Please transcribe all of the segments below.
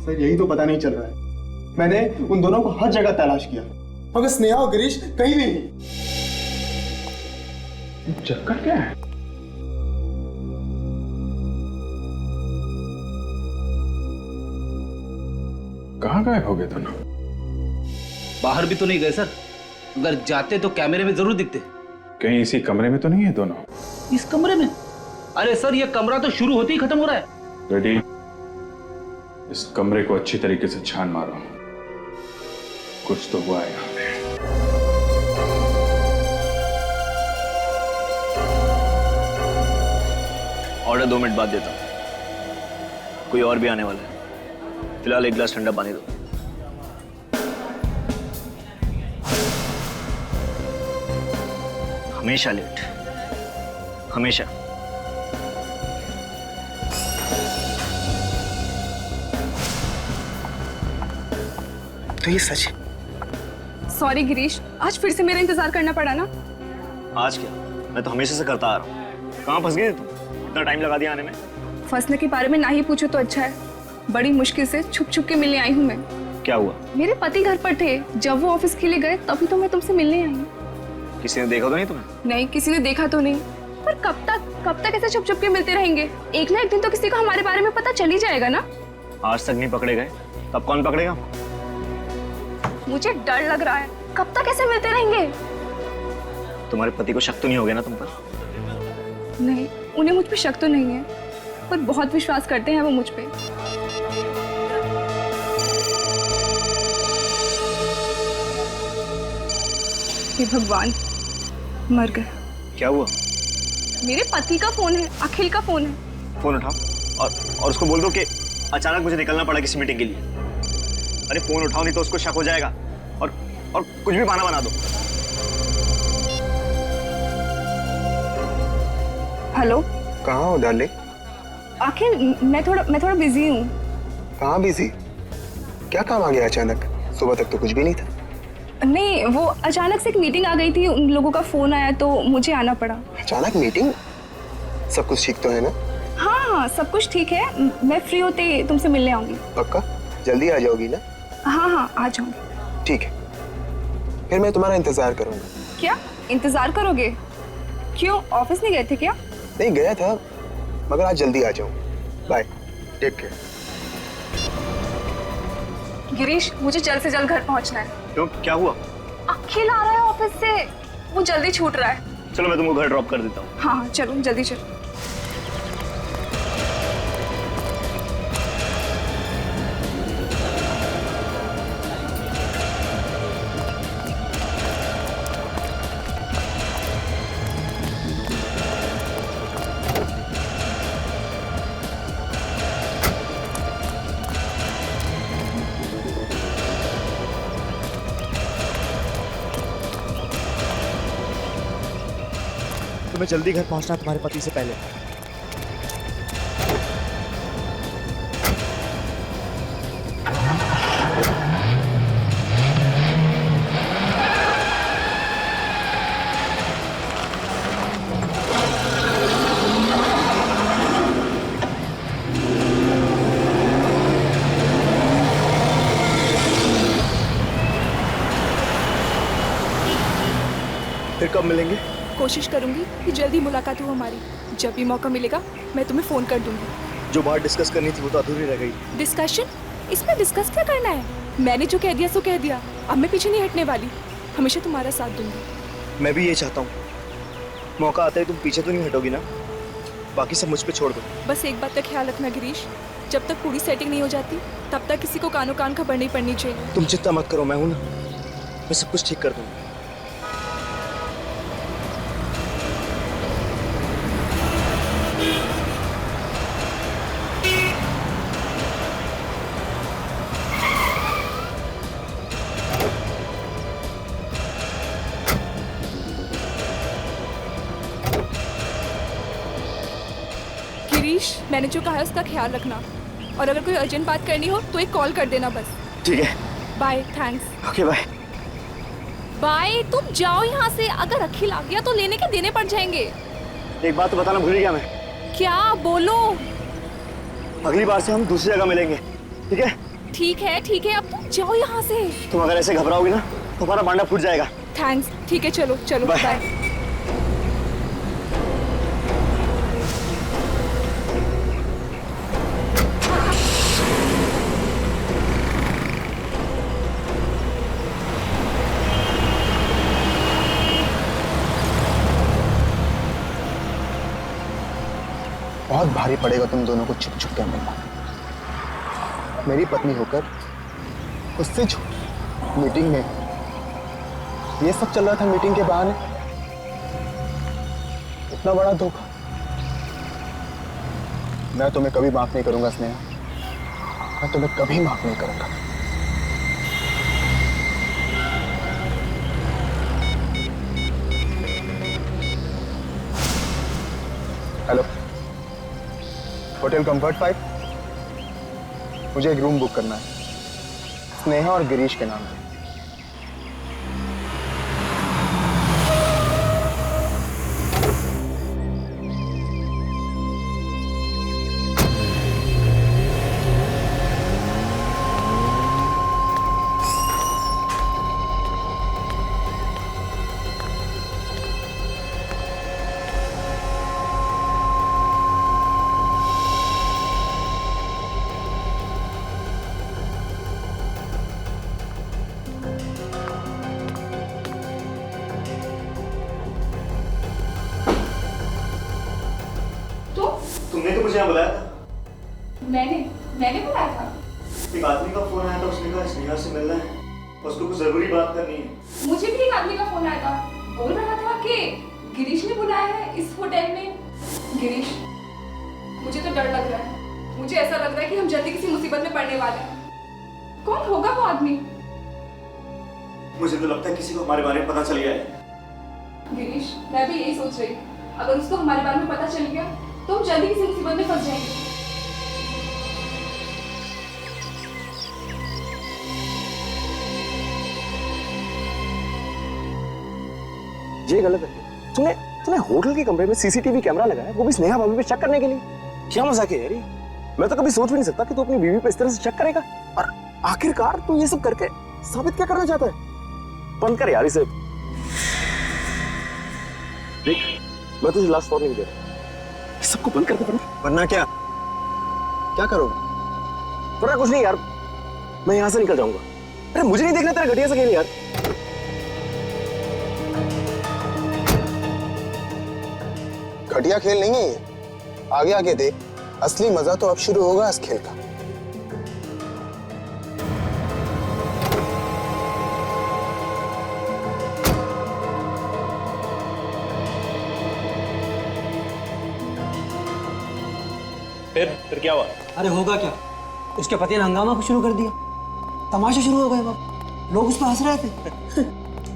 Sir यही तो पता नहीं चल रहा है। मैंने उन दोनों को हर जगह तलाश किया मगर स्नेहा और गिरीश कहीं भी नहीं। चक्कर क्या है? कहाँ गायब हो गए दोनों? बाहर भी तो नहीं गए सर, अगर जाते तो कैमरे में जरूर दिखते। कहीं इसी कमरे में तो नहीं है दोनों? इस कमरे में? अरे सर ये कमरा तो शुरू होते ही खत्म हो रहा है। रेडी, इस कमरे को अच्छी तरीके से छान मारो, कुछ तो हुआ है यहाँ पे। ऑर्डर 2 मिनट बाद देता हूँ, कोई और भी आने वाला है। फिलहाल एक गिलास ठंडा पानी दो। हमेशा लेट, हमेशा। तो ये सच है? सॉरी गिरीश, आज फिर से मेरा इंतजार करना पड़ा ना। आज क्या, मैं तो हमेशा से करता आ रहा हूँ। कहाँ फंस गए तुम? इतना टाइम लगा दिया आने में। फंसने के बारे में ना ही पूछो तो अच्छा है। बड़ी मुश्किल से छुप छुप के मिलने आई हूँ मैं। क्या हुआ? मेरे पति घर पर थे, जब वो ऑफिस के लिए गए तभी तो मैं तुमसे मिलने आई हूँ। किसी ने देखा तो नहीं तुम्हें? नहीं, किसी ने देखा तो नहीं, पर कब तक ऐसे छुप छुप के मिलते रहेंगे? एक ना एक दिन तो किसी को हमारे बारे में पता चल ही जाएगा ना। आज तक नहीं पकड़े गए, तब कौन पकड़ेगा? मुझे डर लग रहा है, कब तक ऐसे मिलते रहेंगे? तुम्हारे पति को शक तो नहीं हो गया ना तुम पर? नहीं, उन्हें मुझ पे शक तो नहीं है, पर बहुत विश्वास करते हैं वो मुझ पे। हे भगवान, मर गए। क्या हुआ? मेरे पति का फोन है, अखिल का फोन है। फोन उठाओ और उसको बोल दो कि अचानक मुझे निकलना पड़ा किसी मीटिंग के लिए। अरे फोन उठाओ, नहीं तो उसको शक हो जाएगा और कुछ भी बहाना बना दो। हेलो, कहाँ हो डार्लिंग? अखिल, मैं थोड़ा बिजी हूँ। कहाँ बिजी? क्या काम आ गया अचानक? सुबह तक तो कुछ भी नहीं था। नहीं, वो अचानक से एक मीटिंग आ गई थी, उन लोगों का फोन आया तो मुझे आना पड़ा। अचानक मीटिंग? सब कुछ ठीक तो है ना? हाँ, सब कुछ ठीक है। मैं फ्री होते ही तुमसे मिलने आऊंगी। पक्का? जल्दी आ जाओगी ना? हाँ, आ जाऊंगी। ठीक है, फिर मैं तुम्हारा इंतजार करूंगा। क्या इंतजार करोगे? क्यों, ऑफिस नहीं गए थे क्या? नहीं गया था, मगर आज जल्दी आ जाऊँ। Bye, take care. गिरीश, मुझे जल्द से जल्द घर पहुंचना है। क्यों, क्या हुआ? अखिल आ रहा है ऑफिस से, वो जल्दी छूट रहा है। चलो मैं तुमको घर ड्रॉप कर देता हूँ। हाँ, चलो जल्दी चलो। तुम्हें जल्दी घर पहुंचना तुम्हारे पति से पहले। फिर कब मिलेंगे? कोशिश करूंगी कि जल्दी मुलाकात हो हमारी। जब भी मौका मिलेगा मैं तुम्हें फोन कर दूंगी। जो बात डिस्कस करनी थी वो तो अधूरी रह गई। डिस्कशन? इसमें डिस्कस क्या करना है? मैंने जो कह दिया सो कह दिया, अब मैं पीछे नहीं हटने वाली। हमेशा तुम्हारा साथ दूंगी। मैं भी ये चाहता हूँ, मौका आता है तुम पीछे तो नहीं हटोगी ना? बाकी सब मुझ पे छोड़ दो। बस एक बात का ख्याल रखना गिरीश, जब तक पूरी सेटिंग नहीं हो जाती तब तक किसी को कानो कान खबर नहीं पड़नी चाहिए। तुम चिंता मत करो, मैं हूं ना, मैं सब कुछ ठीक कर दूंगा। गिरीश, मैंने जो कहा है उसका ख्याल रखना, और अगर कोई अर्जेंट बात करनी हो तो एक कॉल कर देना बस। ठीक है, bye, thanks. Okay bye. Bye, तुम जाओ यहाँ से। अगर अखिल आ गया तो लेने के देने पड़ जाएंगे। एक बात तो बताना भूल गया मैं। क्या? बोलो। अगली बार से हम दूसरी जगह मिलेंगे, ठीक है? ठीक है अब तुम जाओ यहाँ से। तुम अगर ऐसे घबराओगी ना तुम्हारा बांडा फूट जाएगा। थैंक्स, ठीक है चलो चलो बाय। बाय। बहुत भारी पड़ेगा तुम दोनों को छुप छुप के मिलना। मेरी पत्नी होकर उससे छुप मीटिंग में ये सब चल रहा था, मीटिंग के बहाने इतना बड़ा धोखा। मैं तुम्हें कभी माफ नहीं करूंगा स्नेहा, मैं तुम्हें कभी माफ नहीं करूंगा। हेलो, होटल कंफर्ट 5, मुझे एक रूम बुक करना है स्नेहा और गिरीश के नाम पे। तुमने तो मुझे यहाँ बुलाया था। मैंने बुलाया था। एक आदमी का फोन आया था, उसने कहा स्नेहा से मिलना है, उसको कुछ जरूरी बात करनी है। मुझे भी एक आदमी का फोन आया था, बोल रहा था कि गिरीश ने बुलाया है इस होटल में। गिरीश, मुझे तो डर लग रहा है। मुझे ऐसा लग रहा है कि हम जल्दी किसी मुसीबत में पड़ने वाले हैं। कौन होगा वो आदमी? मुझे तो लगता है किसी को हमारे बारे में पता चल गया है। गिरीश, मैं भी यही सोच रही हूँ। अगर उसको हमारे बारे में पता चल गया तो हम जल्दी किसी मुसीबत में फंस जाएंगे। ये गलत है। तूने होटल के कमरे में सीसीटीवी कैमरा लगाया, वो भी स्नेहा भाभी पे शक करने के लिए। क्या मजाक है यार ये? मैं तो कभी सोच भी नहीं सकता कि तू अपनी बीवी पे इस तरह से शक करेगा। और आखिरकार तू ये सब करके साबित क्या करना चाहता है? बंद कर यार इसे। देख, मैं तुझे लास्ट वार्निंग दे रहा हूं, सबको बंद कर दे। वरना क्या करोगे? वरना कुछ नहीं यार, मैं यहां से निकल जाऊंगा। अरे मुझे नहीं देखना तेरा घटिया सा खेल यार। घटिया खेल नहीं है ये, आगे आगे देख, असली मजा तो अब शुरू होगा इस खेल का। फिर क्या हुआ? अरे होगा क्या, उसके पति ने हंगामा शुरू कर दिया, तमाशा शुरू हो गए। बाप लोग उस पर हंस रहे थे।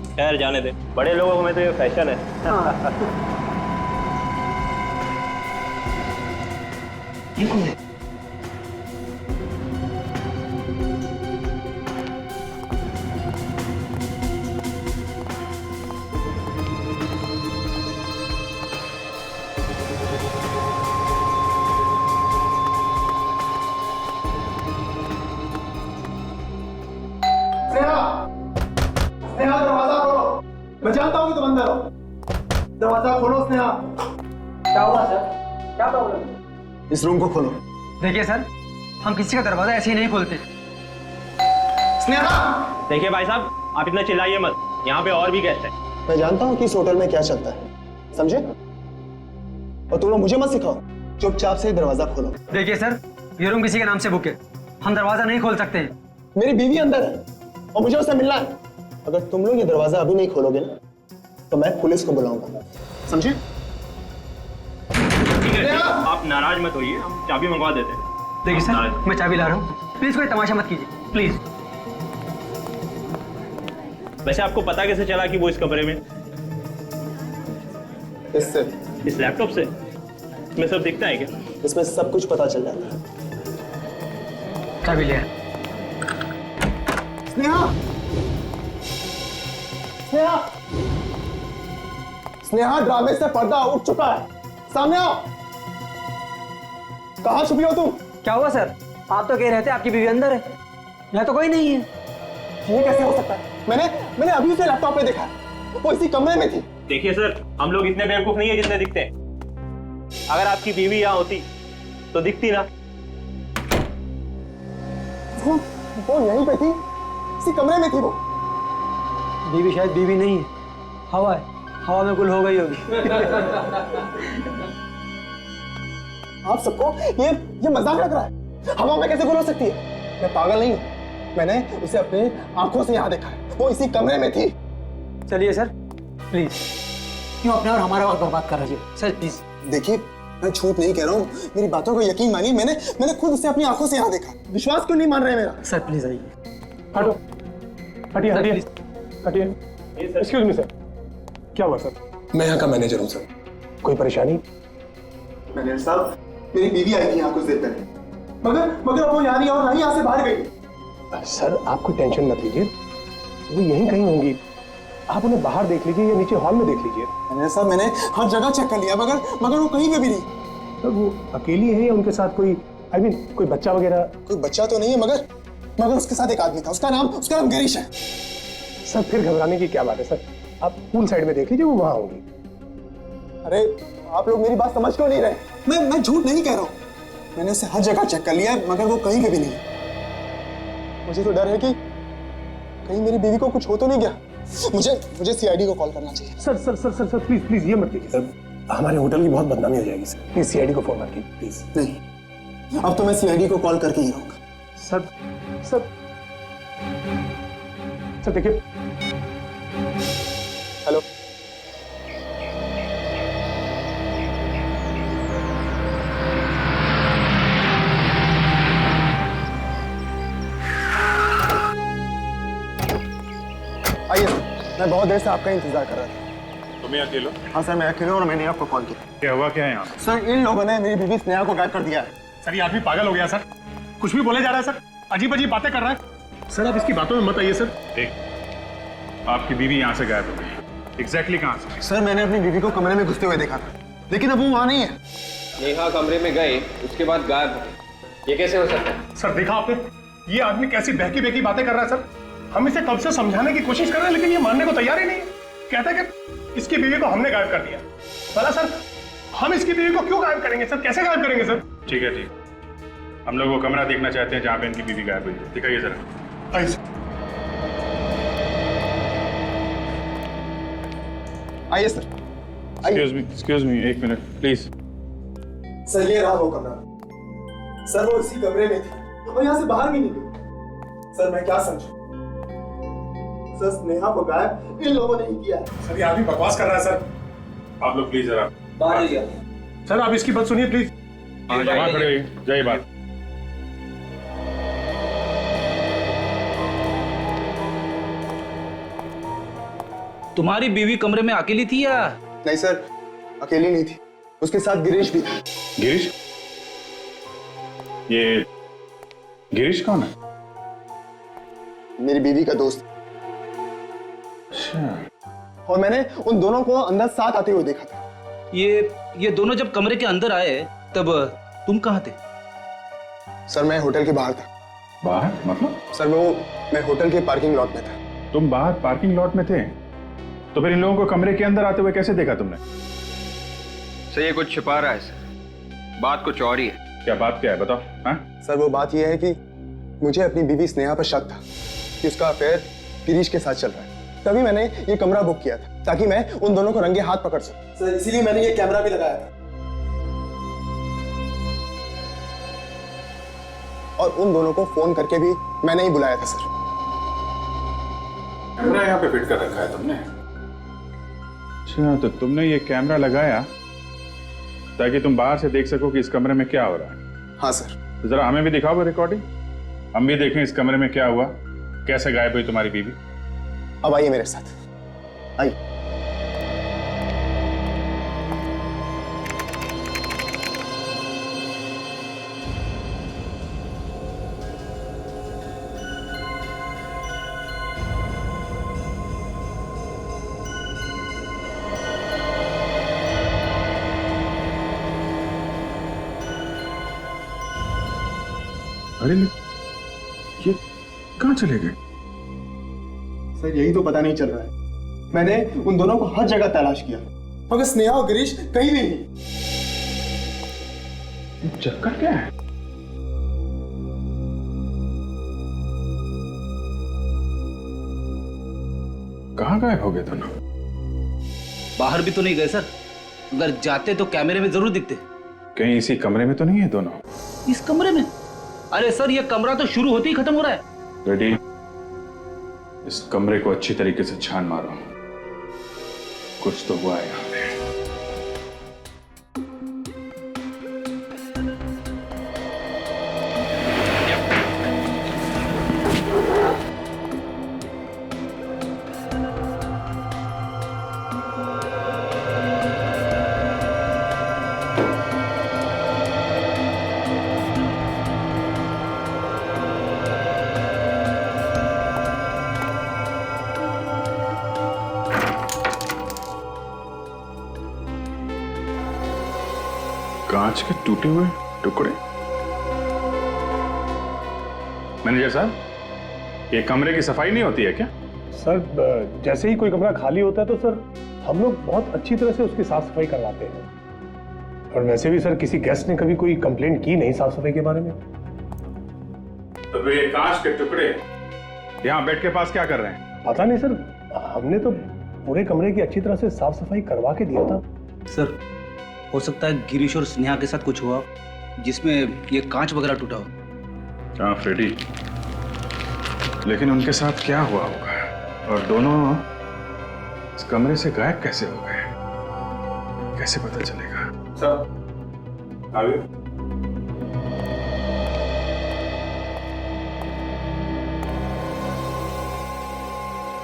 खैर जाने दे, बड़े लोगों में तो ये फैशन है। स्नेहा, दरवाजा खोलो। मैं जानता हूँ कि तुम अंदर हो। दरवाजा खोलो स्नेहा। क्या हुआ सर, क्या प्रॉब्लम? इस रूम को खोलो। देखिए सर, हम किसी का दरवाजा ऐसे ही नहीं खोलते। स्नेहा, देखिए भाई साहब, आप इतना चिल्लाइए मत, यहाँ पे और भी गेस्ट हैं। मैं जानता हूँ कि इस होटल में क्या चलता है, समझे? और तुम लोग मुझे मत सिखाओ, चुपचाप से दरवाजा खोलो। देखिए सर, ये रूम किसी के नाम से बुक है, हम दरवाजा नहीं खोल सकते हैं। मेरी बीवी अंदर है और मुझे उससे मिलना है। अगर तुम लोग ये दरवाजा अभी नहीं खोलोगे ना, तो मैं पुलिस को बुलाऊंगा, समझे? ठीक है, आप नाराज मत होइए, हम चाबी मंगवा देते हैं। देखिए सर, मैं चाबी ला रहा हूँ, प्लीज कोई तमाशा मत कीजिए, प्लीज। वैसे आपको पता कैसे चला कि वो इस कमरे में? इससे, इस लैपटॉप से? इसमें सब दिखता है क्या? इसमें सब कुछ पता चल जाता है। चाबी ले। स्नेहा, स्नेहा, स्नेहा, ड्रामे से पर्दा उठ चुका है, सामने आओ। कहाँ छुपी हो तुम? क्या हुआ सर, आप तो कह रहे थे आपकी बीवी अंदर है। यहाँ तो कोई नहीं है। ये कैसे हो सकता है? मैंने अभी उसे लैपटॉप पे देखा, वो इसी कमरे में थी। देखिए सर, हम लोग इतने बेवकूफ नहीं है जितने दिखते हैं। अगर आपकी बीवी यहाँ होती तो दिखती ना। वो यहीं पे थी, इसी कमरे में थी वो। बीवी शायद बीवी नहीं है, हवा है, हवा में गुल हो गई होगी। आप सबको ये मजाक लग रहा है? हवा में कैसे गुल हो सकती है? मैं पागल नहीं हूँ, मैंने उसे अपने आंखों से यहाँ देखा है, वो इसी कमरे में थी। चलिए सर, प्लीज, क्यों अपने और हमारा वक्त बर्बाद कर रही है? Sir please. देखिए, मैं झूठ नहीं कह रहा हूँ, मेरी बातों को यकीन मानिए, मैंने खुद उसे अपनी आंखों से यहाँ देखा। विश्वास क्यों नहीं मान रहे मेरा? सर प्लीज आइए। हटो, हटिए हटिए हटिए। एक्सक्यूज मी सर, क्या हुआ सर? मैं यहाँ का मैनेजर हूँ सर, कोई परेशानी? मैनेजर साहब, मेरी बीवी आई थी यहाँ कुछ देर पहले, मगर वो यहाँ नहीं और ना ही यहाँ से बाहर गई। सर आप कोई टेंशन मत लीजिए, वो यहीं कहीं होंगी, आप उन्हें बाहर देख लीजिए या नीचे हॉल में देख लीजिए। मैनेजर साहब, मैंने हर जगह चेक कर लिया, मगर वो कहीं पे भी नहीं। सर वो अकेली है या उनके साथ कोई कोई बच्चा वगैरह? कोई बच्चा तो नहीं है, मगर उसके साथ एक आदमी था, उसका नाम गिरीश है। सर फिर घबराने की क्या बात है सर, आप पूल साइड में देख लीजिए, वो वहां होंगी। अरे आप लोग मेरी बात समझ क्यों नहीं रहे? मैं झूठ नहीं कह रहा हूँ, मैंने उसे हर जगह चेक कर लिया, मगर वो कहीं पे भी नहीं। मुझे तो डर है कि कहीं मेरी बीवी को कुछ हो तो नहीं गया। मुझे सीआईडी को कॉल करना चाहिए। Sir sir sir sir sir please please ये मत कीजिए सर, हमारे होटल की बहुत बदनामी हो जाएगी सर, प्लीज सीआईडी को फोन मत कीजिए प्लीज। नहीं, अब तो मैं सीआईडी को कॉल करके ही रहूंगा। सर सर सर देखिए। हेलो, आइए सर, मैं बहुत देर से आपका इंतजार कर रहा था। तुम ही अकेले? हाँ सर, मैं अकेले हूँ और मैंने आपको कॉल किया। क्या हुआ, क्या है यहाँ? सर, इन लोगों ने मेरी बीवी स्नेहा को गायब कर दिया है। सर ये आदमी पागल हो गया सर, कुछ भी बोले जा रहा है सर, अजीब अजीब बातें कर रहा है सर, आप इसकी बातों में मत आइए सर। देख, आपकी बीवी यहाँ से गायब हो गई, एग्जैक्टली कहाँ से? सर, मैंने अपनी बीवी को कमरे में घुसते हुए देखा था, लेकिन अब वो वहाँ नहीं है। नेहा कमरे में गए, उसके बाद गायब हो गए, ये कैसे हो सकता है? सर देखा आपने, ये आदमी कैसी बहकी बहकी बातें कर रहा है सर, हम इसे कब से समझाने की कोशिश कर रहे हैं लेकिन ये मानने को तैयार ही नहीं है। कहता है कि इसकी बीवी को हमने गायब कर दिया। भला सर, हम इसकी बीवी को क्यों गायब करेंगे सर, कैसे गायब करेंगे सर? ठीक है, ठीक, हम लोग वो कमरा देखना चाहते हैं जहाँ पे इनकी बीवी गायब हुई है, दिखाइए जरा। आइए सर। आइए सर, आइए। एक्सक्यूज मी, एक मिनट प्लीज। सर, ये रहा वो कमरा। सर, वो इसी कमरे में थी और यहाँ से बाहर भी नहीं गई। सर, मैं क्या समझूं? सर, स्नेहा को गायब इन लोगों ने ही किया है। सर ये आदमी बकवास कर रहा है सर, आप लोग प्लीज जरा बाहर जाइए। सर आप इसकी बात सुनिए प्लीज। वहाँ खड़े होइए, जाइए बात। तुम्हारी बीवी कमरे में अकेली थी या? नहीं सर, अकेली नहीं थी, उसके साथ गिरीश भी था। गिरीश? ये गिरीश कौन है? मेरी बीवी का दोस्त। अच्छा। और मैंने उन दोनों को अंदर साथ आते हुए देखा था। ये दोनों जब कमरे के अंदर आए तब तुम कहाँ थे? सर, मैं होटल के बाहर था। बाहर मतलब? सर, मैं होटल के पार्किंग लॉट में था। तुम बाहर पार्किंग लॉट में थे, तो फिर इन लोगों को कमरे के अंदर आते हुए कैसे देखा तुमने? सर ये कुछ छिपा रहा है सर, बात कुछ और ही है। क्या बात क्या है, बताओ। हाँ? सर, वो बात यह है कि मुझे अपनी बीवी स्नेहा पर शक था कि उसका अफेयर गिरीश के साथ चल रहा है। तभी मैंने ये कमरा बुक किया था ताकि मैं उन दोनों को रंगे हाथ पकड़ सकूं। सर, इसीलिए मैंने ये कैमरा भी लगाया था और उन दोनों को फोन करके भी मैंने ही बुलाया था। सर, कैमरा यहाँ पे फिट कर रखा है तुमने? अच्छा, तो तुमने ये कैमरा लगाया ताकि तुम बाहर से देख सको कि इस कमरे में क्या हो रहा है? हाँ सर। तो जरा हमें भी दिखाओ वो रिकॉर्डिंग, हम भी देखें इस कमरे में क्या हुआ, कैसे गायब हुई तुम्हारी बीवी। अब आइए मेरे साथ, आइए। अरे कहाँ चले गए? सर यही तो पता नहीं चल रहा है। मैंने उन दोनों को हर जगह तलाश किया मगर स्नेहा और गिरीश कहीं भी नहीं। चक्कर क्या है? कहाँ गायब हो गए दोनों? बाहर भी तो नहीं गए सर, अगर जाते तो कैमरे में जरूर दिखते। कहीं इसी कमरे में तो नहीं है दोनों? इस कमरे में? अरे सर ये कमरा तो शुरू होते ही खत्म हो रहा है। रेडी, इस कमरे को अच्छी तरीके से छान मारो, कुछ तो हुआ है यहाँ पे। कांच के टूटे हुए टुकड़े। मैनेजर साहब, ये कमरे की सफाई नहीं होती है क्या? सर जैसे ही कोई कमरा खाली होता है तो सर हम लोग बहुत अच्छी तरह से उसकी साफ सफाई करवाते हैं। और वैसे भी सर किसी गेस्ट ने कभी कोई कंप्लेंट की नहीं साफ सफाई के बारे में। तो फिर ये कांच के टुकड़े यहाँ बेड के पास क्या कर रहे हैं? पता नहीं सर, हमने तो पूरे कमरे की अच्छी तरह से साफ सफाई करवा के दिया था। सर हो सकता है गिरीश और स्नेहा के साथ कुछ हुआ जिसमें ये कांच वगैरह टूटा हो। हाँ फ्रेडी, लेकिन उनके साथ क्या हुआ होगा और दोनों इस कमरे से गायब कैसे हो गए, कैसे पता चलेगा? सर आगे।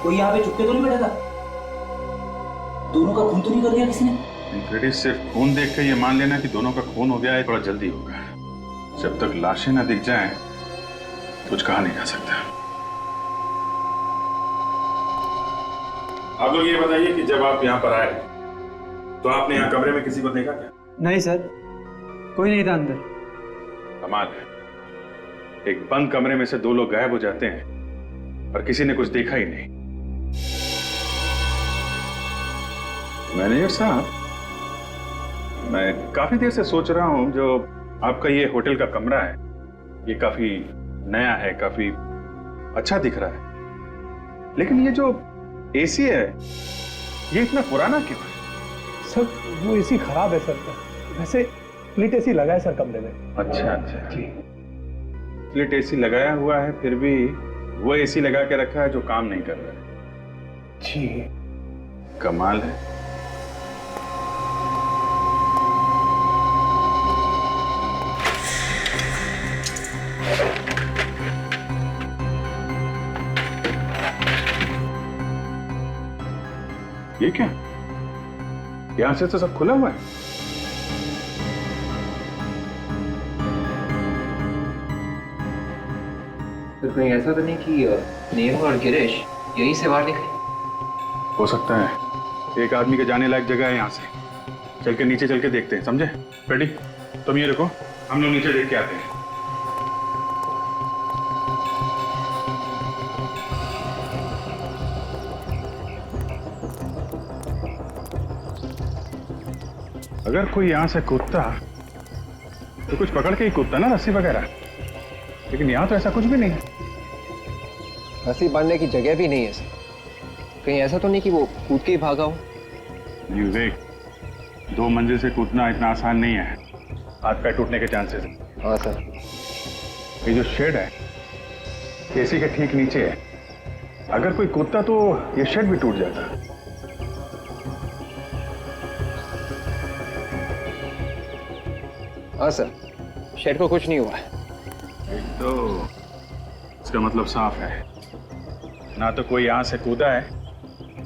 कोई यहाँ पे चुपके तो नहीं बैठा था? दोनों का खून तो नहीं कर दिया किसी ने? फ्रेडी, सिर्फ खून देख के ये मान लेना कि दोनों का खून हो गया है थोड़ा जल्दी होगा। जब तक लाशें ना दिख जाएं, कुछ कहा नहीं जा सकता। आप लोग ये बताइए कि जब आप यहाँ पर आए तो आपने यहाँ कमरे में किसी को देखा क्या? नहीं सर, कोई नहीं था अंदर। कमाल है, एक बंद कमरे में से दो लोग गायब हो जाते हैं और किसी ने कुछ देखा ही नहीं। मैनेजर साहब, मैं काफी देर से सोच रहा हूं, जो आपका ये होटल का कमरा है ये काफी नया है, काफी अच्छा दिख रहा है, लेकिन ये जो एसी है ये इतना पुराना क्यों है? सर वो एसी खराब है सर, वैसे स्प्लिट एसी लगा है सर कमरे में। अच्छा अच्छा जी। स्प्लिट एसी लगाया हुआ है, फिर भी वो एसी लगा के रखा है जो काम नहीं कर रहा है। जी कमाल है। ये क्या? यहां से तो सब खुला हुआ है। तो कहीं ऐसा तो नहीं कि नेहा और गिरीश यहीं से बाहर निकले? हो सकता है, एक आदमी के जाने लायक जगह है यहाँ से। चल के नीचे चल के देखते हैं, समझे? फ्रेडी तुम ये रुको, हम लोग नीचे देख के आते हैं। अगर कोई यहाँ से कूदता तो कुछ पकड़ के ही कूदता ना, रस्सी वगैरह, लेकिन यहाँ तो ऐसा कुछ भी नहीं है। रस्सी बांधने की जगह भी नहीं है सर। कहीं ऐसा तो नहीं कि वो कूद के ही भागा हो? नहीं विवेक, 2 मंजिल से कूदना इतना आसान नहीं है, हाथ पैर टूटने के चांसेस हैं। हाँ सर। ये जो शेड है एसी के ठीक नीचे है, अगर कोई कूदता तो ये शेड भी टूट जाता। हाँ सर, शेड को कुछ नहीं हुआ है। तो इसका मतलब साफ है, ना तो कोई यहाँ से कूदा है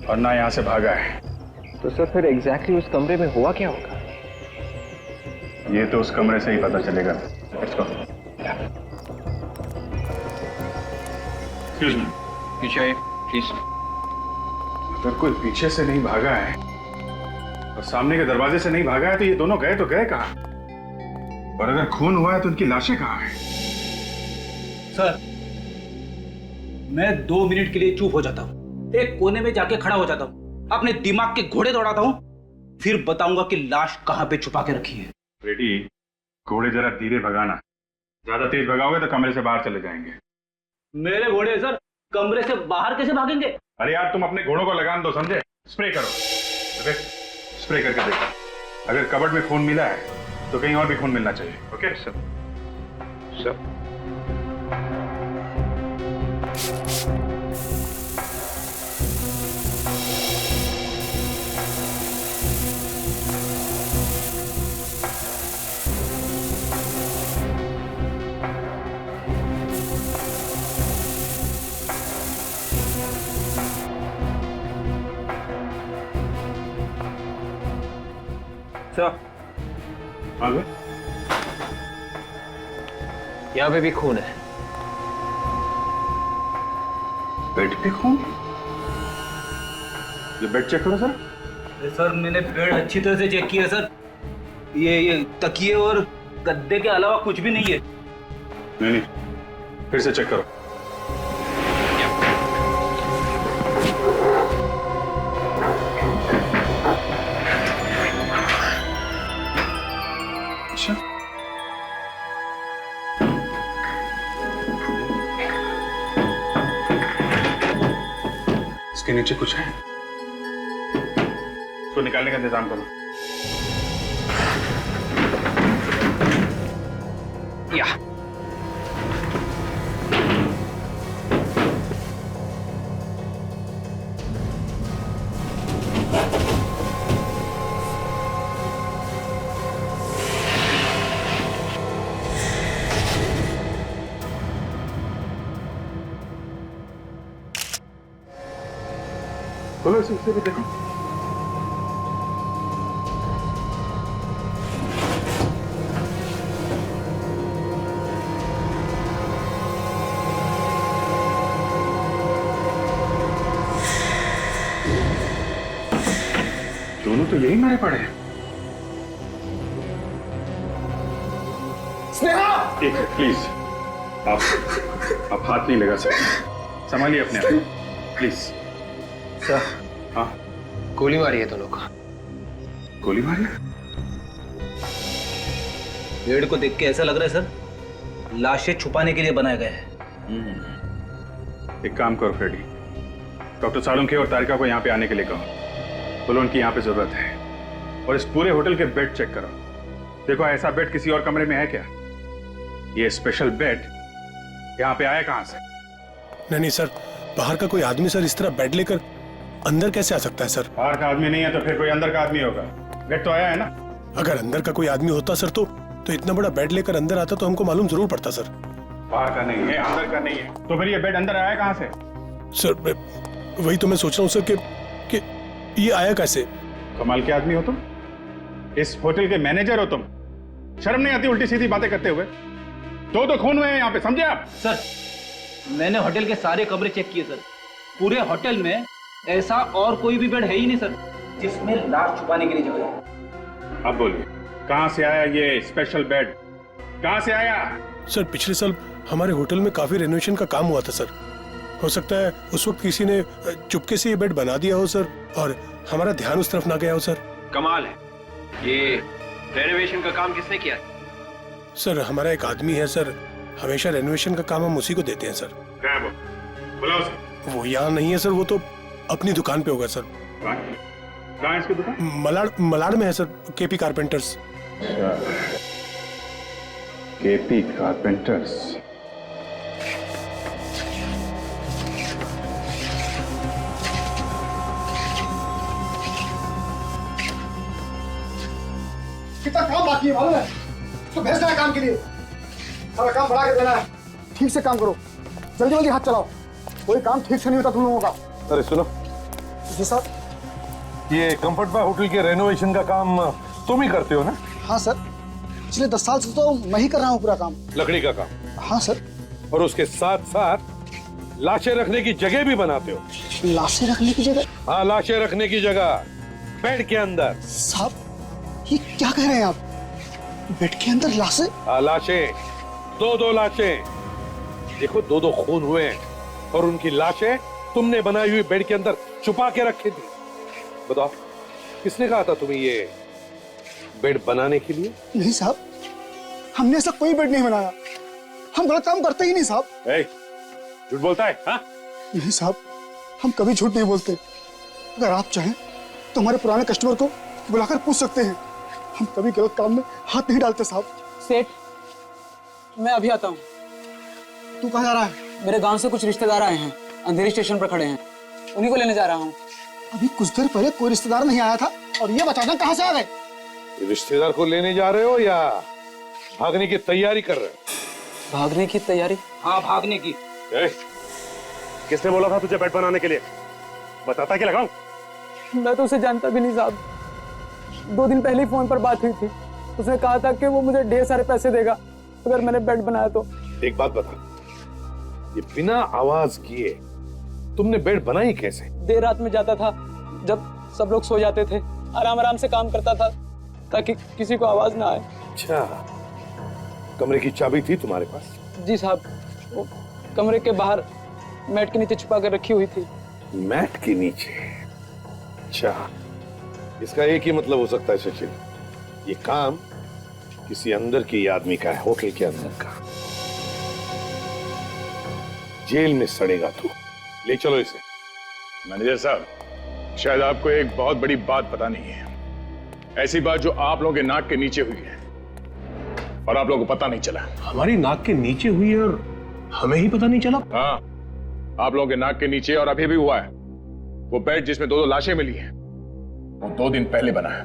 और ना यहाँ से भागा है। तो सर फिर एग्जैक्टली उस कमरे में हुआ क्या होगा? ये तो उस कमरे से ही पता चलेगा। Let's go. एक्सक्यूज मी, पीछे आइए प्लीज। अगर कोई पीछे से नहीं भागा है और सामने के दरवाजे से नहीं भागा है तो ये दोनों गए तो गए कहाँ? और अगर खून हुआ है तो उनकी लाशें कहाँ हैं? सर मैं 2 मिनट के लिए चुप हो जाता हूँ, एक कोने में जाके खड़ा हो जाता हूँ, अपने दिमाग के घोड़े दौड़ाता हूँ, फिर बताऊंगा कि लाश कहाँ पे छुपा के रखी है। रेडी, घोड़े जरा धीरे भगाना, ज्यादा तेज भगाओगे तो कमरे से बाहर चले जाएंगे। मेरे घोड़े सर कमरे से बाहर कैसे भागेंगे? अरे यार तुम अपने घोड़ों को लगान दो, समझे? स्प्रे करो। ओके, स्प्रे करके देखो, अगर कबर्ड में खून मिला है तो कहीं और भी खून मिलना चाहिए। Okay sir. सर आगे यहाँ पे भी खून है। बेड पे खून? ये बेड चेक करो सर। सर मैंने बेड अच्छी तरह से चेक किया सर, ये तकिए और गद्दे के अलावा कुछ भी नहीं है। नहीं, फिर से चेक करो। अच्छा, इसके नीचे कुछ है, इसको निकालने का इंतजाम करो। या बोलो, इसे भी देखो। दोनों तो यही मारे पड़े हैं। स्नेहा! एक है, प्लीज आप हाथ नहीं लगा सकते, संभालिए अपने आप को, प्लीज। सर, हाँ, गोली मारी है दोनों को। गोली मारी? बेड को देख के ऐसा लग रहा है सर लाशें छुपाने के लिए बनाया गया है। एक काम करो फ्रेडी, डॉक्टर सालुंखे और तारिका को यहाँ पे आने के लिए कहो, बोलो उनकी यहाँ पे जरूरत है। और इस पूरे होटल के बेड चेक करो, देखो ऐसा बेड किसी और कमरे में है क्या? ये स्पेशल बेड यहाँ पे आया कहाँ से? नहीं सर, बाहर का कोई आदमी सर इस तरह बेड लेकर अंदर कैसे आ सकता है सर? बाहर का आदमी नहीं है तो फिर कोई अंदर का आदमी होगा। बेड तो आया है ना। अगर अंदर का कोई आदमी होता सर तो इतना बड़ा बेड लेकर अंदर आता तो हमको मालूम जरूर पड़ता सर। बाहर का नहीं है, अंदर का नहीं है, तो फिर ये बेड अंदर आया कहाँ से? सर वही तो मैं सोच रहा हूँ सर कि ये आया कैसे? कमाल के आदमी हो तुम, इस होटल के मैनेजर हो तुम, शर्म नहीं आती उल्टी सीधी बातें करते हुए? दो खून हुए हैं यहाँ पे, समझे आप? सर मैंने होटल के सारे कमरे चेक किए सर, पूरे होटल में ऐसा और कोई भी बेड है ही नहीं सर जिसमें लाश छुपाने के लिए जगह है। अब बोलिए, कहाँ से आया ये स्पेशल बेड, कहाँ से आया? सर पिछले साल हमारे होटल में काफी रेनोवेशन का काम हुआ था सर, हो सकता है उस वक्त किसी ने चुपके से ये बेड बना दिया हो सर और हमारा ध्यान उस तरफ ना गया हो सर। कमाल है, ये रेनोवेशन का काम किसने किया? सर हमारा एक आदमी है सर, हमेशा रेनोवेशन का काम हम उसी को देते हैं सर। क्या है वो? बुलाओ उसे। वो यहाँ नहीं है सर, वो तो अपनी दुकान पे होगा सर। कहाँ है इसकी दुकान? मलाड में है sir, KP carpenters. KP carpenters. कितना काम बाकी है मालूम है? तो भेजना है काम के लिए, सारा काम बढ़ा के देना है। ठीक से काम करो, जल्दी जल्दी हाथ चलाओ, कोई काम ठीक से नहीं होता तुम लोगों का। अरे सुनो जी सर। ये कंफर्ट बार होटल के रेनोवेशन का काम तुम ही करते हो ना? हाँ सर, पिछले 10 साल से तो मैं ही कर रहा हूँ पूरा काम। लकड़ी का काम? हाँ सर। और उसके साथ साथ लाशें रखने की जगह भी बनाते हो? लाशें रखने की जगह? हाँ, लाशें रखने की जगह बेड के अंदर। साहब ये क्या कह रहे हैं आप? बेड के अंदर लाशें? हाँ, लाशें, दो लाशें। देखो 2 खून हुए हैं, और उनकी लाशें तुमने बनाई हुई बेड के अंदर छुपा के रखी थी। बताओ, किसने कहा था तुम्हें ये बेड बनाने के लिए? नहीं साहब, हमने ऐसा कोई बेड नहीं बनाया। हम गलत काम करते ही नहीं साहब। ए, झूठ बोलता है? हाँ? नहीं साहब, हम कभी झूठ नहीं बोलते। अगर आप चाहें तो हमारे पुराने कस्टमर को बुलाकर पूछ सकते हैं। हम कभी गलत काम में हाथ नहीं डालते साहब। सेठ, मैं अभी आता हूँ। तू कहाँ जा रहा है? मेरे गांव से कुछ रिश्तेदार आए हैं, अंधेरी स्टेशन पर खड़े हैं, उन्हीं को लेने जा रहा हूँ। अभी कुछ देर पहले कोई रिश्तेदार नहीं आया था और ये अचानक कहाँ से आ गए? रिश्तेदार को लेने जा रहे हो या भागने की तैयारी कर रहे हो? भागने की तैयारी? हाँ, भागने की। किसने बोला था तुझे बेड बनाने के लिए? बताता क्या लगाऊं? मैं तो उसे जानता भी नहीं साहब। 2 दिन पहले ही फोन पर बात हुई थी। उसने कहा था कि वो मुझे ढेर सारे पैसे देगा अगर मैंने बेड बनाया तो। एक बात बता, ये बिना आवाज किए तुमने बेड बनाई कैसे? देर रात में जाता था, जब सब लोग सो जाते थे, आराम आराम से काम करता था ताकि किसी को आवाज ना आए। अच्छा, कमरे की चाबी थी तुम्हारे पास? जी साहब, वो कमरे के बाहर मैट के नीचे छुपा कर रखी हुई थी। मैट के नीचे? अच्छा, इसका एक ही मतलब हो सकता है सचिन, ये काम किसी अंदर के आदमी का है, होटल के अंदर का। जेल में सड़ेगा तू। ले चलो इसे। मैनेजर साहब, शायद आपको एक बहुत बड़ी बात पता नहीं है। ऐसी बात जो आप लोगों के नाक के नीचे हुई है और आप लोगों को पता नहीं चला। हमारी नाक के नीचे हुई है और हमें ही पता नहीं चला? हाँ, आप लोगों के नाक के नीचे और अभी भी हुआ है। वो बेड जिसमें 2 लाशें मिली हैं, वो 2 दिन पहले बना है।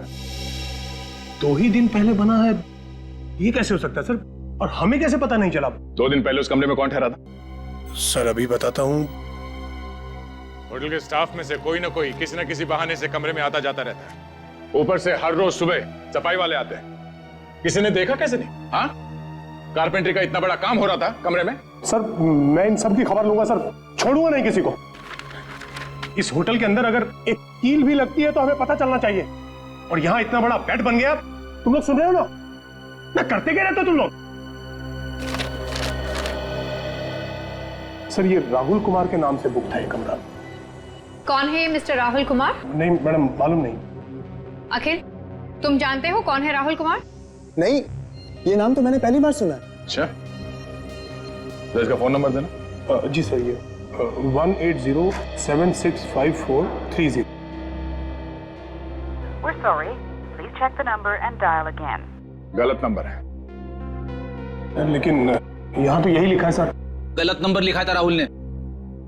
2 ही दिन पहले बना है? ये कैसे हो सकता है सर? और हमें कैसे पता नहीं चला? 2 दिन पहले उस कमरे में कौन ठहरा था? सर अभी बताता हूँ। होटल के स्टाफ में से कोई ना कोई किसी न किसी बहाने से कमरे में आता जाता रहता है। ऊपर से हर रोज सुबह सफाई वाले आते हैं। किसी ने देखा कैसे नहीं? हाँ, कारपेंटरी का इतना बड़ा काम हो रहा था कमरे में। सर मैं इन सब की खबर लूंगा सर, छोड़ूंगा नहीं किसी को। इस होटल के अंदर अगर एक कील भी लगती है तो हमें पता चलना चाहिए। और यहाँ इतना बड़ा बेड बन गया, तुम लोग सुन रहे हो ना करते क्या रहते हो तुम लोग? सर ये राहुल कुमार के नाम से बुक था ये कमरा। कौन है ये मिस्टर राहुल कुमार? नहीं मैडम, मालूम नहीं। अखिल, तुम जानते हो कौन है राहुल कुमार? नहीं, ये नाम तो मैंने पहली बार सुना है। अच्छा, तो इसका फोन नंबर देना। जी सर, ये 180765430। We're sorry. Please check the number and dial again. गलत नंबर है। लेकिन यहाँ तो यही लिखा है सर। गलत नंबर लिखा था राहुल ने।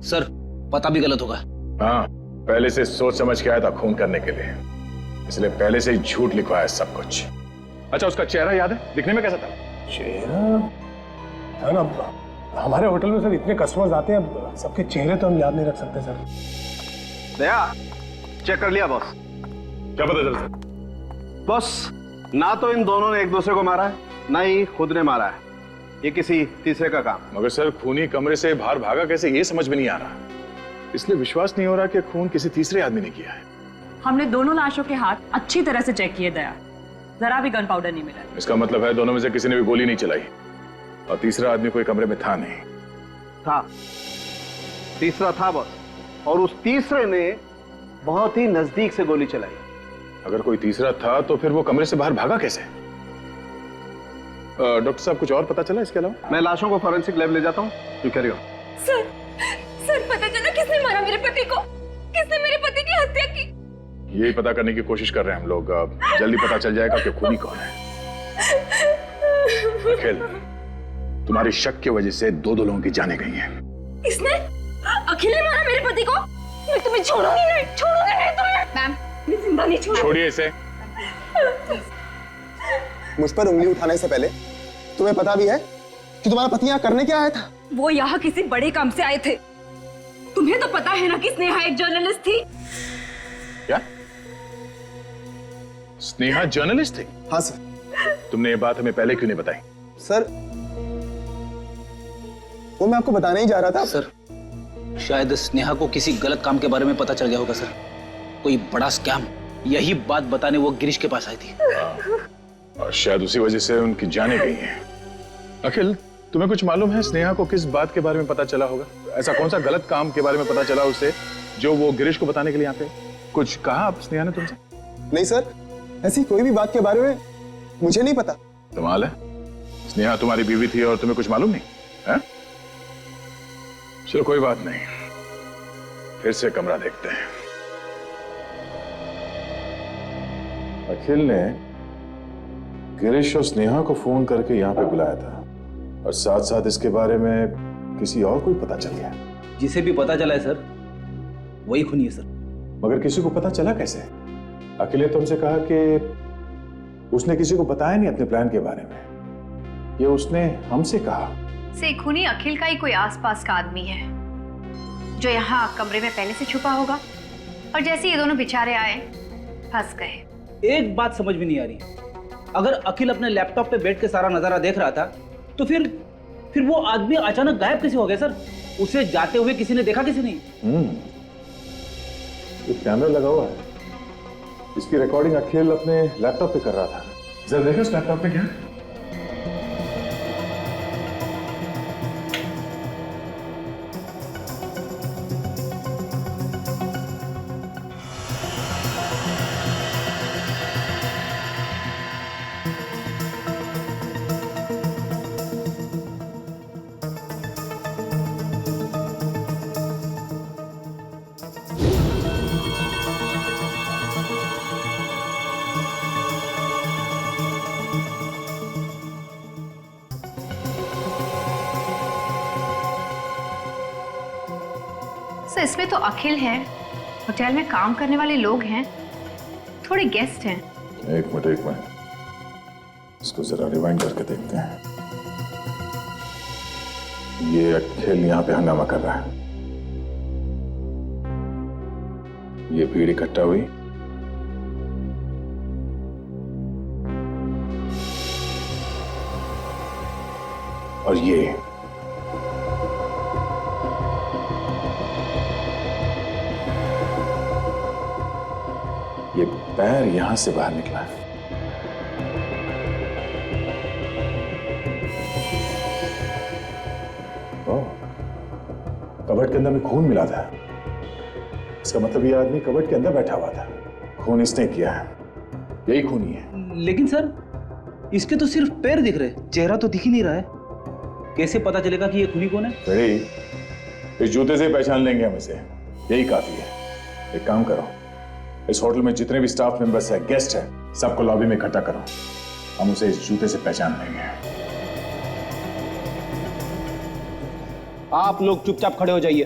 सर, पता भी गलत होगा। हाँ, पहले से सोच समझ के आया था खून करने के लिए, इसलिए पहले से ही झूठ लिखवाया सब कुछ। अच्छा, उसका चेहरा याद है? दिखने में कैसा था? चेहरा है ना, हमारे होटल में सर इतने कस्टमर्स आते हैं, सबके चेहरे तो हम याद नहीं रख सकते सर। दया, चेक कर लिया बॉस? क्या पता चल सर? बॉस, ना तो इन दोनों ने एक दूसरे को मारा है, ना ही खुद ने मारा है। ये किसी तीसरे का काम। मगर सर, खूनी कमरे से बाहर भागा कैसे, ये समझ में नहीं आ रहा। इसलिए विश्वास नहीं हो रहा कि खून किसी तीसरे आदमी ने किया है। हमने दोनों लाशों के हाथ अच्छी तरह से चेक किए दया, जरा भी गन पाउडर नहीं मिला। इसका मतलब है दोनों में से किसी ने भी गोली नहीं चलाई और तीसरा आदमी कोई कमरे में था नहीं। था, तीसरा था बॉस, और उस तीसरे ने बहुत ही नजदीक से गोली चलाई। अगर कोई तीसरा था तो फिर वो कमरे से बाहर भागा कैसे? डॉक्टर साहब, कुछ और पता चला इसके अलावा? मैं लाशों को फॉरेंसिक लैब ले जाता हूँ। You carry on. सर, पता चला किसने मारा मेरे पति को? किसने मेरे पति की हत्या की? यही पता करने की कोशिश कर रहे हैं हम लोग। जल्दी पता चल जाएगा कि खूनी कौन है। अखिल, तुम्हारी शक की वजह से 2 लोगों की जानें गई हैं। किसने? अखिल ने मारा मेरे पति को? मैं तुम्हें छोड़ूंगी नहीं तुम्हें। मैम, मैं जिंदा नहीं छोड़ूंगी। छोड़िए इसे। मुझ पर उंगली उठाने से पहले तुम्हें पता भी है कि तुम्हारा पति यहाँ करने क्या आया था? वो यहाँ किसी बड़े काम से आए थे। तुम्हें तो पता है ना कि स्नेहा एक जर्नलिस्ट थी। क्या? स्नेहा जर्नलिस्ट थी? हाँ सर। तुमने ये बात हमें पहले क्यों नहीं बताई? सर, वो मैं आपको बताने ही जा रहा था। सर, शायद स्नेहा को किसी गलत काम के बारे में पता चल गया होगा सर। कोई बड़ा स्कैम, यही बात बताने वो गिरीश के पास आई थी। और शायद उसी वजह से उनकी जानें गई हैं। अखिल, तुम्हें कुछ मालूम है स्नेहा को किस बात के बारे में पता चला होगा? ऐसा कौन सा गलत काम के बारे में पता चला उसे जो वो गिरीश को बताने के लिए यहाँ पे? कुछ कहा आप स्नेहा ने तुमसे? नहीं सर, ऐसी कोई भी बात के बारे में मुझे नहीं पता। कमाल है, स्नेहा तुम्हारी बीवी थी और तुम्हें कुछ मालूम नहीं है? चलो कोई बात नहीं, फिर से कमरा देखते हैं। अखिल ने गिरीश और स्नेहा को फोन करके यहाँ पे बुलाया था और साथ साथ इसके बारे में किसी और को भी पता चल गया। जिसे भी पता चला है सर, वही खूनी है सर। मगर किसी को पता चला कैसे? अखिल ने तुमसे कहा कि उसने किसी को बताया नहीं अपने प्लान के बारे में, ये उसने हमसे कहा। से खूनी अखिल का ही कोई आसपास का आदमी है जो यहाँ कमरे में पहले से छुपा होगा, और जैसे ये दोनों बेचारे आए फंस गए। एक बात समझ में नहीं आ रही, अगर अखिल अपने लैपटॉप पे बैठ के सारा नजारा देख रहा था तो फिर वो आदमी अचानक गायब कैसे हो गया सर? उसे जाते हुए किसी ने देखा, किसी नहीं? तो कैमरा लगा हुआ है, इसकी रिकॉर्डिंग अखिल अपने लैपटॉप पे कर रहा था। जरा देखो उस लैपटॉप पे क्या है? सर इसमें तो अखिल है, होटल में काम करने वाले लोग हैं, थोड़े गेस्ट हैं। एक मिनट, इसको जरा रिवाइंड करके देखते हैं। ये अखिल यहाँ पे हंगामा कर रहा है, ये भीड़ इकट्ठा हुई, और ये पैर यहां से बाहर निकला है। कबर्ड के अंदर में खून मिला था, इसका मतलब ये आदमी कबर्ड के अंदर बैठा हुआ था, खून इसने किया है, यही खूनी है। लेकिन सर इसके तो सिर्फ पैर दिख रहे, चेहरा तो दिख ही नहीं रहा है, कैसे पता चलेगा कि ये खूनी कौन है? इस जूते से पहचान लेंगे हम इसे, यही काफी है। एक काम करो, इस होटल में जितने भी स्टाफ मेंबर्स है, गेस्ट है, सबको लॉबी में इकट्ठा करो, हम उसे इस जूते से पहचान लेंगे। आप लोग चुपचाप खड़े हो जाइए।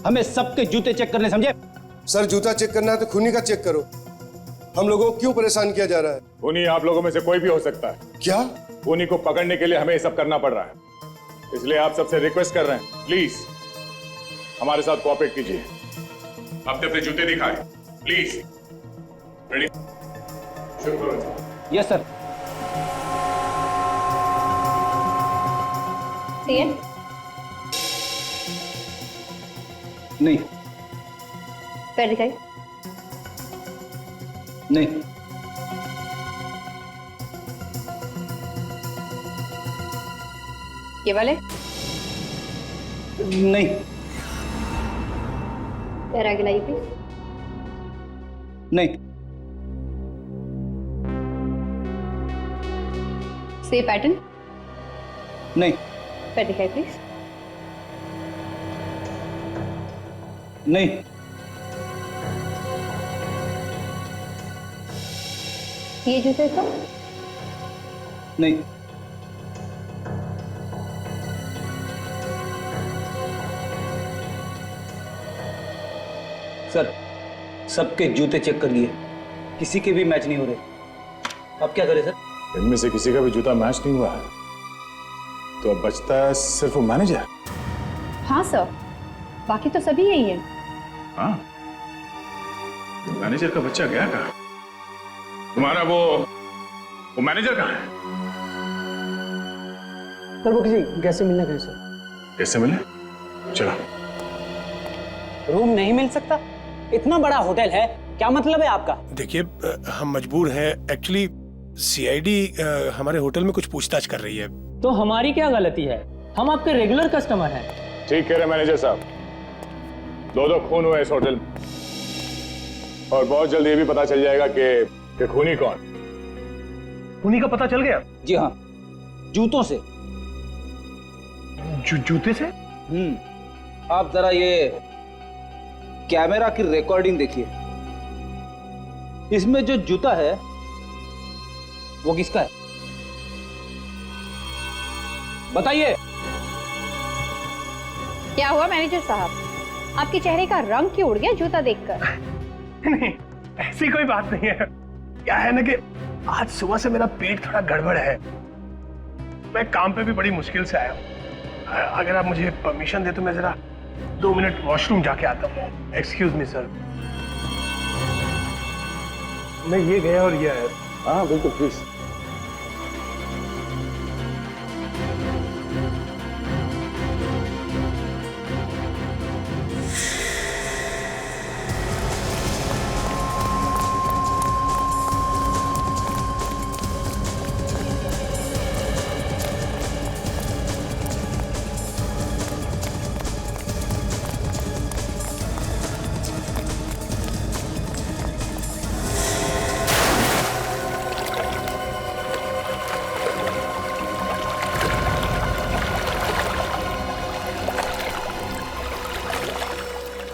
हमें सबके जूते चेक करने, समझे? सर जूता चेक करना है तो खूनी का चेक करो, हम लोगों को क्यों परेशान किया जा रहा है? खूनी आप लोगों में से कोई भी हो सकता है। क्या? खूनी को पकड़ने के लिए हमें ये सब करना पड़ रहा है, इसलिए आप सबसे रिक्वेस्ट कर रहे हैं, प्लीज हमारे साथ कोऑपरेट कीजिए। अपने अपने जूते दिखाएं, प्लीज। रेडी? Yes sir. नहीं। पैर दिखाइए। नहीं। ये वाले? नहीं। पैर आगे लाइए प्लीज। नहीं। Same pattern? नहीं। पैर दिखाइए प्लीज। नहीं। ये जूते तो? नहीं। सर सबके जूते चेक कर लिए, किसी के भी मैच नहीं हो रहे, अब क्या करें सर? इनमें से किसी का भी जूता मैच नहीं हुआ है, तो अब बचता है सिर्फ वो मैनेजर। हाँ सर, बाकी तो सभी यही है। हाँ, मैनेजर का बच्चा गया कहाँ? तुम्हारा वो मैनेजर कहाँ है? सर वो किसी गेस्ट से मिलने गए सर। कैसे मिले? चलो। रूम नहीं मिल सकता? इतना बड़ा होटल है, क्या मतलब है आपका? देखिए हम मजबूर हैं, एक्चुअली सीआईडी हमारे होटल में कुछ पूछताछ कर रही है। तो हमारी क्या गलती है? हम आपके रेगुलर कस्टमर हैं। ठीक कह रहे मैनेजर साहब, दो खून हुए इस होटल में और बहुत जल्द ये भी पता चल जाएगा कि खूनी कौन। खूनी का पता चल गया? जी हाँ, जूतों से। जूते से? आप जरा ये कैमरा की रिकॉर्डिंग देखिए। इसमें जो जूता है वो किसका है? बताइए। क्या हुआ मैनेजर साहब, आपके चेहरे का रंग क्यों उड़ गया जूता देखकर? नहीं, ऐसी कोई बात नहीं है। क्या है ना कि आज सुबह से मेरा पेट थोड़ा गड़बड़ है। मैं काम पे भी बड़ी मुश्किल से आया हूँ। अगर आप मुझे परमिशन दे तो मैं जरा 2 मिनट वॉशरूम जाके आता हूँ। Excuse me sir. मैं ये गया और ये आया। हाँ बिल्कुल, प्लीज।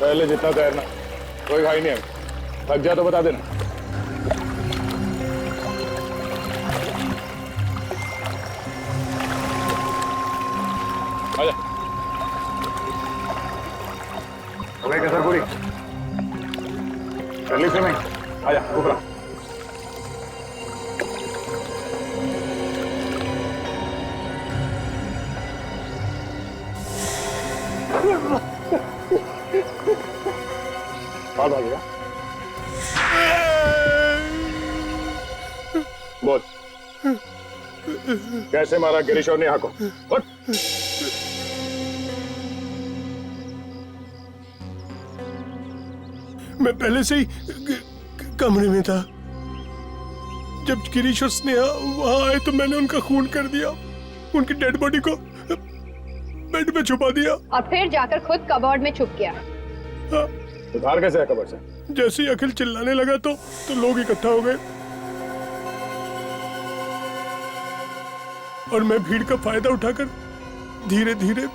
पहले जितना तैरना, कोई घाई नहीं है। थक जा तो बता देना। आजा। अरे कसर पूरी। जल्दी से नहीं। आजा ऊपर। बाहर भागेगा। बोल, कैसे मारा गिरीश और नेहा को? बोल। मैं पहले से ही कमरे में था। जब गिरीश और स्नेहा वहां आए तो मैंने उनका खून कर दिया। उनकी डेड बॉडी को बेड में छुपा दिया और फिर जाकर खुद कबर्ड में छुप गया। हाँ। तो बाहर कैसे है कब्र से? जैसे ही अखिल चिल्लाने लगा तो लोग इकट्ठा हो गए और मैं भीड़ का फायदा उठाकर धीरे धीरे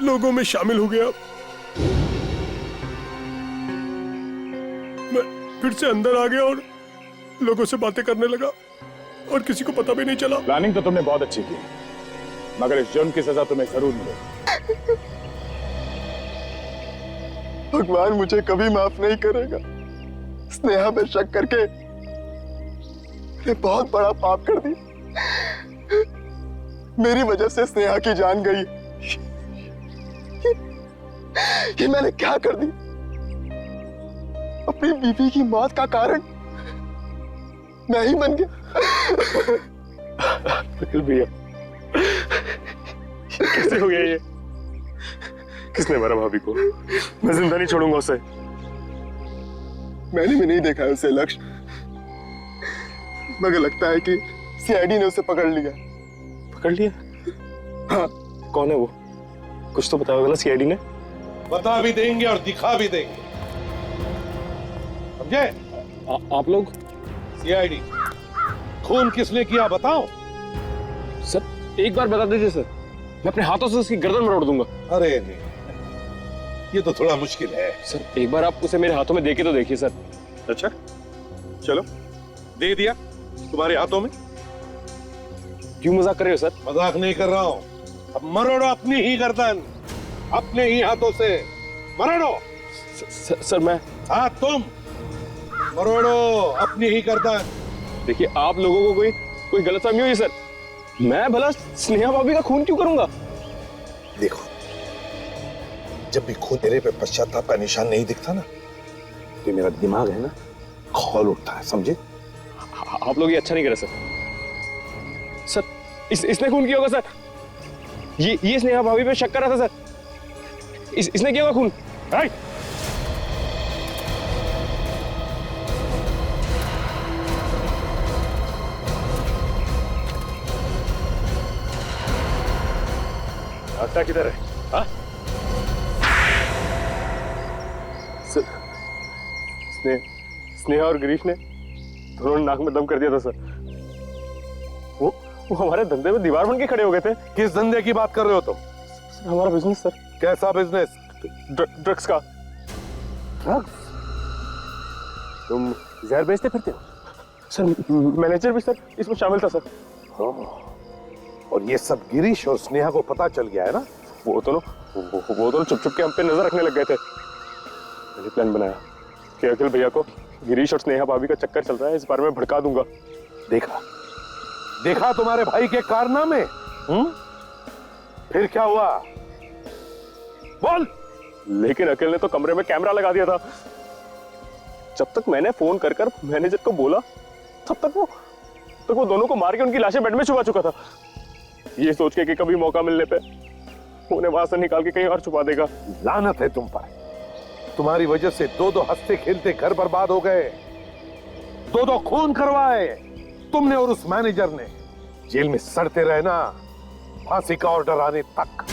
लोगों में शामिल हो गया। मैं फिर से अंदर आ गया और लोगों से बातें करने लगा और किसी को पता भी नहीं चला। प्लानिंग तो तुमने बहुत अच्छी की, मगर इस जुर्म की सजा तुम्हें जरूर मिलेगी। भगवान मुझे कभी माफ नहीं करेगा। स्नेहा पे शक करके मैंने बहुत बड़ा पाप कर दिया। मेरी वजह से स्नेहा की जान गई। ये मैंने क्या कर दी? अपनी बीवी की मौत का कारण मैं ही बन गया। भैया कैसे हो गया ये? किसने मारा भाभी को? मैं जिंदा नहीं छोड़ूंगा उसे। मैंने भी नहीं देखा है उसे लक्ष्य, मगर लगता है कि सीआईडी ने उसे पकड़ लिया। पकड़ लिया? हाँ। कौन है वो? कुछ तो बताओ ना सीआईडी ने। बता भी देंगे और दिखा भी देंगे, समझे? आप लोग? सीआईडी। खून किसने किया बताओ। सर एक बार बता दीजिए सर, मैं अपने हाथों से उसकी गर्दन मरोड़ दूंगा। अरे नहीं, ये तो थोड़ा मुश्किल है। सर एक बार आप उसे मेरे हाथों में देके तो देखिए सर। अच्छा चलो, दे दिया तुम्हारे हाथों में। क्यों मजाक कर रहे हो सर? मजाक नहीं कर रहा हूँ। अब मरोड़ो अपनी ही गर्दन, अपने ही हाथों से मरोड़ो। सर मैं। हाँ तुम मरोड़ो अपनी ही गर्दन। देखिए आप लोगों को कोई गलतफहमी हुई सर। मैं भला स्नेहा भाभी का खून क्यों करूंगा? देखो, जब भी खून चेहरे पे पश्चाताप का निशान नहीं दिखता ना, तो मेरा दिमाग है ना खौल उठता है, समझे? आप लोग ये अच्छा नहीं कर रहे सर। सर इसने खून किया होगा सर। ये स्नेहा भाभी पे शक कर रहा था सर। इसने किया होगा खून। राइट। भागता किधर है? हाँ? स्नेहा और गिरीश ने दोनों ने नाक में दम कर दिया था सर। वो हमारे धंधे में दीवार बन के खड़े हो गए थे। किस धंधे की बात कर रहे हो तुम? सर हमारा बिजनेस सर। कैसा बिजनेस? ड्रग्स का। ड्रग्स? तुम जहर बेचते फिरते हो? सर मैनेजर भी सर इसमें शामिल था सर। और ये सब गिरीश और स्नेहा को पता चल गया है ना? वो दोनों चुप चुप के हम पे नजर रखने लग गए थे। मैंने प्लान बनाया कि अखिल भैया को गिरीश और स्नेहा भाभी का चक्कर चल रहा है, इस बारे में भड़का दूंगा। देखा तुम्हारे भाई के कारनामे? फिर क्या हुआ? बोल। लेकिन अखिल ने तो कमरे में कैमरा लगा दिया था। जब तक मैंने फोन कर मैनेजर को बोला तब तक वो दोनों को मार के उनकी लाशें बेड में छुपा चुका था, ये सोच के कि कभी मौका मिलने पे उन्हें वहां से निकाल के कहीं और छुपा देगा। लानत है तुम पर। तुम्हारी वजह से दो हंसते खेलते घर बर्बाद हो गए, दो खून करवाए तुमने और उस मैनेजर ने। जेल में सड़ते रहना, फांसी का ऑर्डर आने तक।